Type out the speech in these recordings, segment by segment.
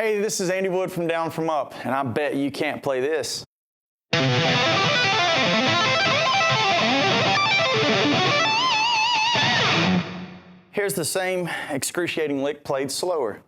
Hey, this is Andy Wood from Down From Up, and I bet you can't play this. Here's the same excruciating lick played slower.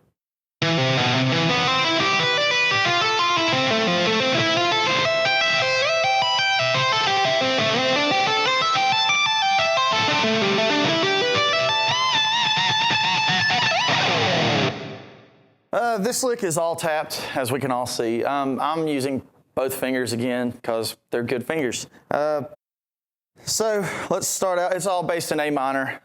This lick is all tapped, as we can all see. I'm using both fingers again because they're good fingers. So let's start out. It's all based in A minor,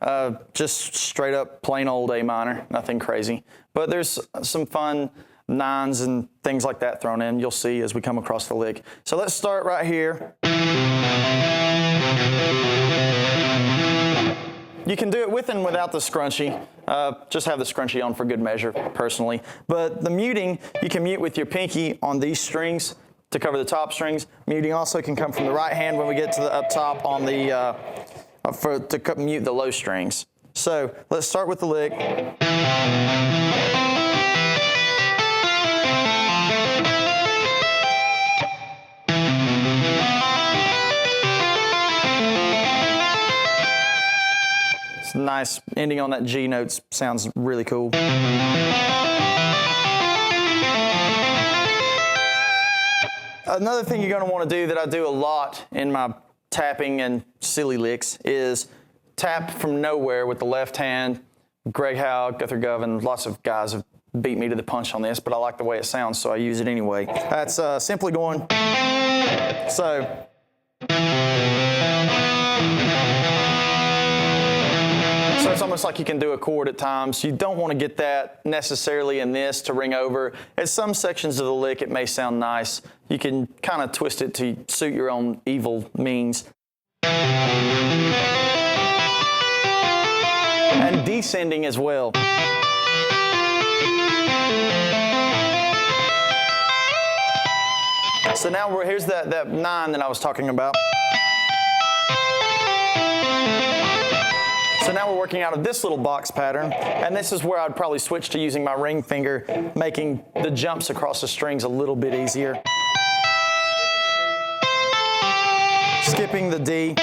just straight up plain old A minor, nothing crazy. But there's some fun nines and things like that thrown in, you'll see as we come across the lick. So let's start right here. You can do it with and without the scrunchie. Just have the scrunchie on for good measure, personally. But the muting, you can mute with your pinky on these strings to cover the top strings. Muting also can come from the right hand when we get to the up top on the, to mute the low strings. So let's start with the lick. It's nice ending on that G note, sounds really cool. Another thing you're going to want to do that I do a lot in my tapping and silly licks is tap from nowhere with the left hand. Greg Howe, Guthrie Govan, lots of guys have beat me to the punch on this, but I like the way it sounds, so I use it anyway. That's simply going, so. So it's almost like you can do a chord at times. You don't want to get that necessarily in this to ring over. At some sections of the lick, it may sound nice. You can kind of twist it to suit your own evil means. And descending as well. So now here's that 9 that I was talking about. So now we're working out of this little box pattern, and this is where I'd probably switch to using my ring finger, making the jumps across the strings a little bit easier. Skipping the D.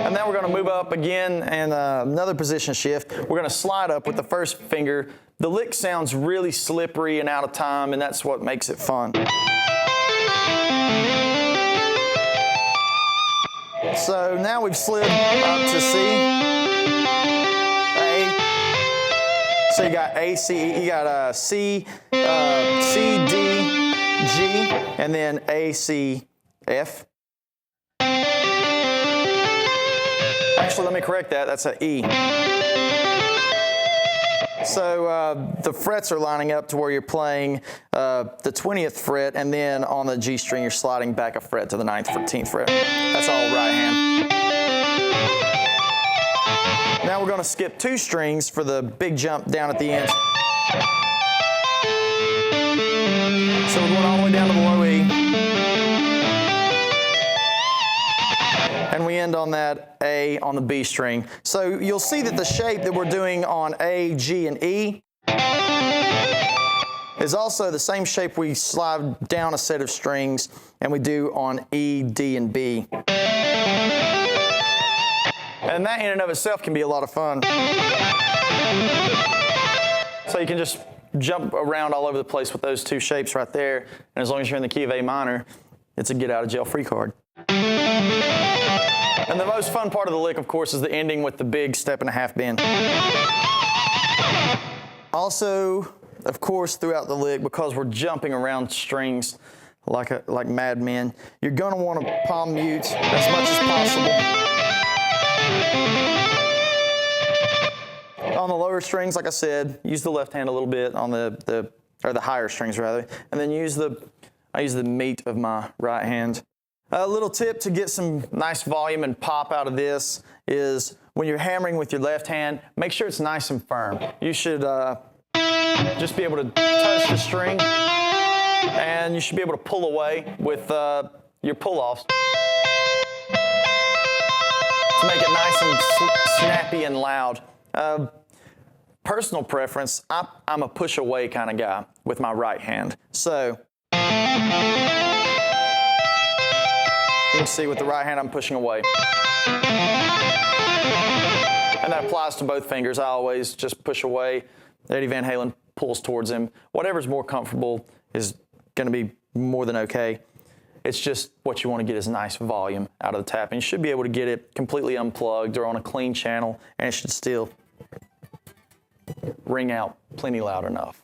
And then we're going to move up again and another position shift. We're going to slide up with the first finger. The lick sounds really slippery and out of time, and that's what makes it fun. So now we've slid up to C, A. So you got A, C, you got C, C, D, G, and then A, C, F. Actually, let me correct that. That's an E. So the frets are lining up to where you're playing the 20th fret, and then on the G string, you're sliding back a fret to the 9th, 14th fret. That's all right hand. Now we're going to skip 2 strings for the big jump down at the end. So we're going all the way down to the low E. And we end on that A on the B string. So you'll see that the shape that we're doing on A, G, and E is also the same shape we slide down a set of strings and we do on E, D, and B. And that in and of itself can be a lot of fun. So you can just jump around all over the place with those 2 shapes right there. And as long as you're in the key of A minor, it's a get out of jail free card. And the most fun part of the lick, of course, is the ending with the big 1.5 bend. Also, of course, throughout the lick, because we're jumping around strings like madmen, you're going to want to palm mute as much as possible. On the lower strings, like I said, use the left hand a little bit on the higher strings rather, and then I use the meat of my right hand. A little tip to get some nice volume and pop out of this is when you're hammering with your left hand, make sure it's nice and firm. You should just be able to touch the string, and you should be able to pull away with your pull-offs to make it nice and snappy and loud. personal preference, I'm a push away kind of guy with my right hand. So you can see with the right hand I'm pushing away. And that applies to both fingers. I always just push away. Eddie Van Halen pulls towards him. Whatever's more comfortable is going to be more than okay. It's just what you want to get is nice volume out of the tap. And you should be able to get it completely unplugged or on a clean channel, and it should still ring out plenty loud enough.